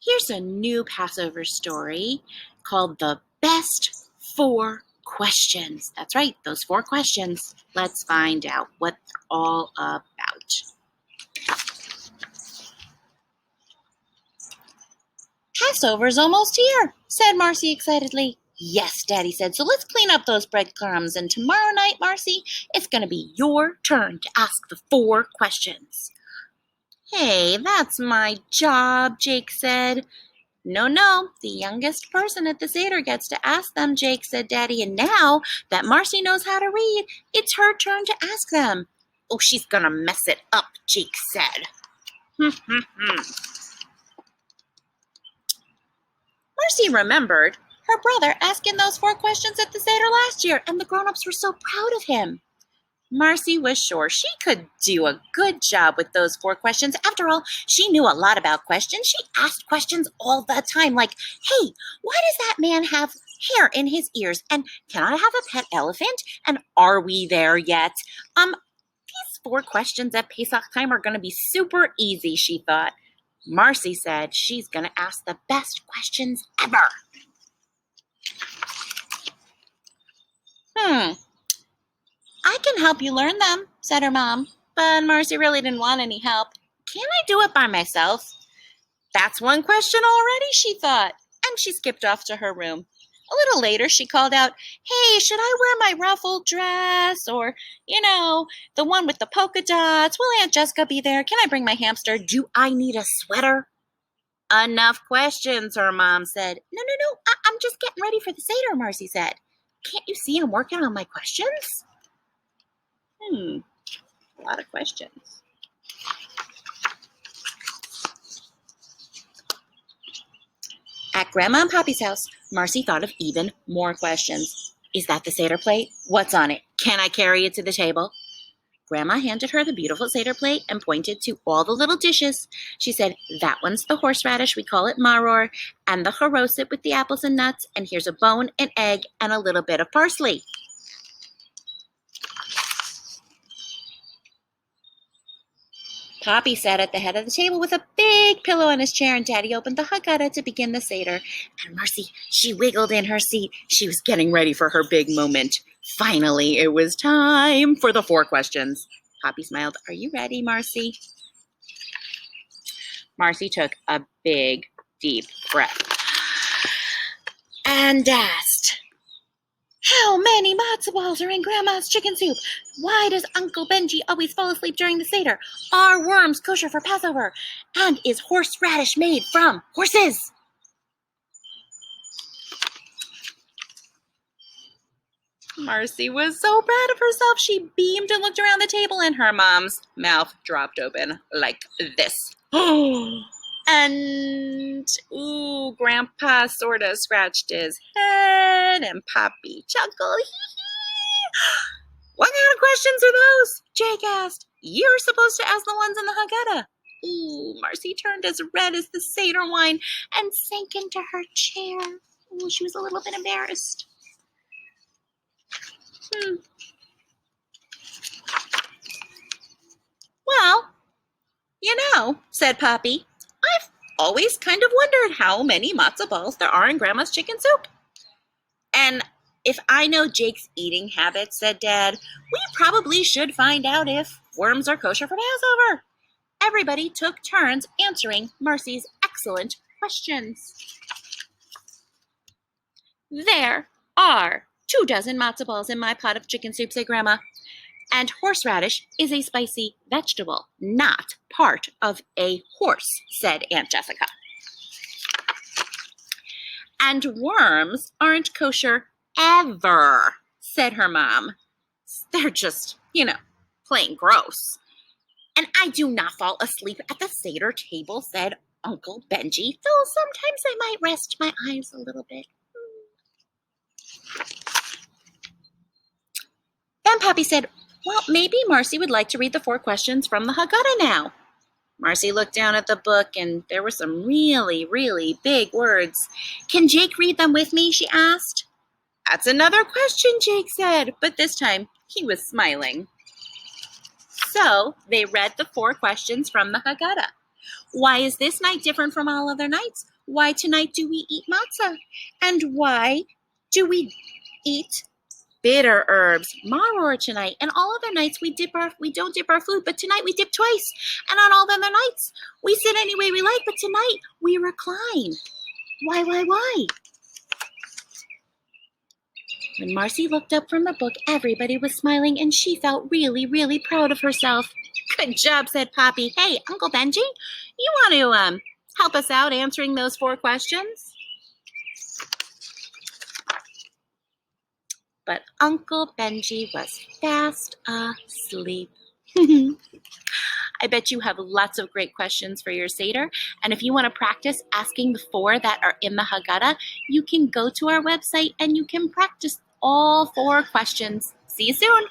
Here's a new Passover story called The Best 4 Questions. That's right, those 4 questions. Let's find out what they're all about. Passover's almost here, said Marcy excitedly. Yes, Daddy said, so let's clean up those breadcrumbs, and tomorrow night, Marcy, it's going to be your turn to ask the 4 questions. Hey, that's my job, Jake said. No, the youngest person at the Seder gets to ask them, Jake said, Daddy, and now that Marcy knows how to read, it's her turn to ask them. Oh, she's gonna mess it up, Jake said. Marcy remembered her brother asking those 4 questions at the Seder last year, and the grown-ups were so proud of him. Marcy was sure she could do a good job with those 4 questions. After all, she knew a lot about questions. She asked questions all the time, like, hey, why does that man have hair in his ears? And can I have a pet elephant? And are we there yet? These 4 questions at Pesach time are going to be super easy, she thought. Marcy said she's going to ask the best questions ever. I can help you learn them, said her mom, but Marcy really didn't want any help. Can I do it by myself? That's 1 question already, she thought, and she skipped off to her room. A little later, she called out, hey, should I wear my ruffled dress? Or, the one with the polka dots? Will Aunt Jessica be there? Can I bring my hamster? Do I need a sweater? Enough questions, her mom said. No, I'm just getting ready for the Seder, Marcy said. Can't you see I'm working on my questions? A lot of questions. At Grandma and Papi's house, Marcy thought of even more questions. Is that the Seder plate? What's on it? Can I carry it to the table? Grandma handed her the beautiful Seder plate and pointed to all the little dishes. She said, that one's the horseradish, we call it maror, and the charoset with the apples and nuts, and here's a bone, an egg, and a little bit of parsley. Papi sat at the head of the table with a big pillow on his chair, and Daddy opened the Haggadah to begin the Seder. And Marcy, she wiggled in her seat. She was getting ready for her big moment. Finally, it was time for the 4 questions. Papi smiled. Are you ready, Marcy? Marcy took a big, deep breath and asked, how many matzo balls are in Grandma's chicken soup? Why does Uncle Benji always fall asleep during the Seder? Are worms kosher for Passover? And is horseradish made from horses? Marcy was so proud of herself. She beamed and looked around the table, and her mom's mouth dropped open like this. And, Grandpa sort of scratched his head, and Papi chuckled. What kind of questions are those? Jake asked. You're supposed to ask the ones in the Haggadah. Marcy turned as red as the Seder wine and sank into her chair. She was a little bit embarrassed. Well, said Papi, I've always kind of wondered how many matzo balls there are in Grandma's chicken soup. And if I know Jake's eating habits, said Dad, we probably should find out if worms are kosher for Passover. Everybody took turns answering Marcy's excellent questions. There are 24 matzo balls in my pot of chicken soup, said Grandma. And horseradish is a spicy vegetable, not part of a horse, said Aunt Jessica. And worms aren't kosher ever, said her mom. They're just, plain gross. And I do not fall asleep at the Seder table, said Uncle Benji, though sometimes I might rest my eyes a little bit. Then Papi said, well, maybe Marcy would like to read the 4 questions from the Haggadah now. Marcy looked down at the book, and there were some really, really big words. Can Jake read them with me? She asked. That's another question, Jake said, but this time he was smiling. So they read the 4 questions from the Haggadah. Why is this night different from all other nights? Why tonight do we eat matzah? And why do we eat bitter herbs, maror tonight? And all other nights we don't dip our food, but tonight we dip twice. And on all other nights we sit any way we like, but tonight we recline. Why? When Marcy looked up from the book, everybody was smiling, and she felt really, really proud of herself. Good job, said Poppy. Hey, Uncle Benji, you want to help us out answering those 4 questions? But Uncle Benji was fast asleep. I bet you have lots of great questions for your Seder. And if you want to practice asking the 4 that are in the Haggadah, you can go to our website and you can practice all 4 questions. See you soon.